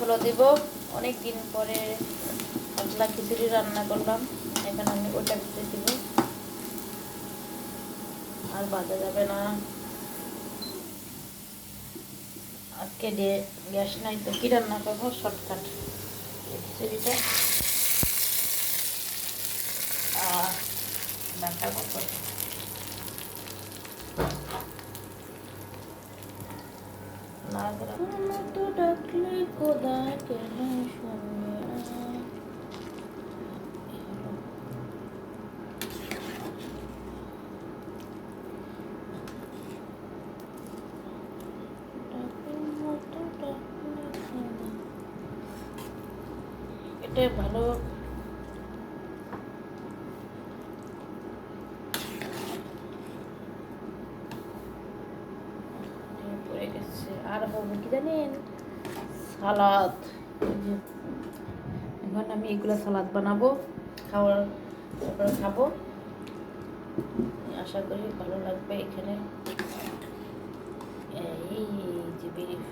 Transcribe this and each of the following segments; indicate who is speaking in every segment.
Speaker 1: হলো দেব। অনেক দিন পরে পাতলা খিচুড়ি রান্না করলাম, এখন আমি ওটা ভিতরে দিব। আর বাজা যাবে না, আজকে গ্যাস নাই তো কি রান্না করবো, শর্টকাট খিচুড়িটা দেখাবো। তো ডাকলে খোদা কেন শুনবে না। এটা ভালো পড়ে গেছে। আর হবে কি জানেন, সালাদ। এখন আমি এগুলো সালাদ বানাবো, তারপরে খাবো। আশা করি ভালো লাগবে। এখানে এই যে বিরিফ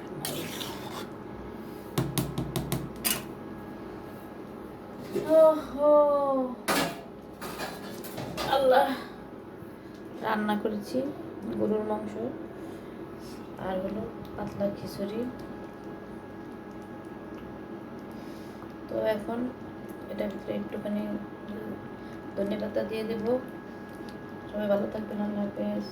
Speaker 1: আল্লাহ, রান্না করেছি গরুর মাংস আর হলো পাতলা খিচুড়ি। তো এখন এটার ভিতরে একটুখানি ধনে পাতা দিয়ে দেবো। সবাই ভালো থাকবেন, আল্লাহ হাফেজ।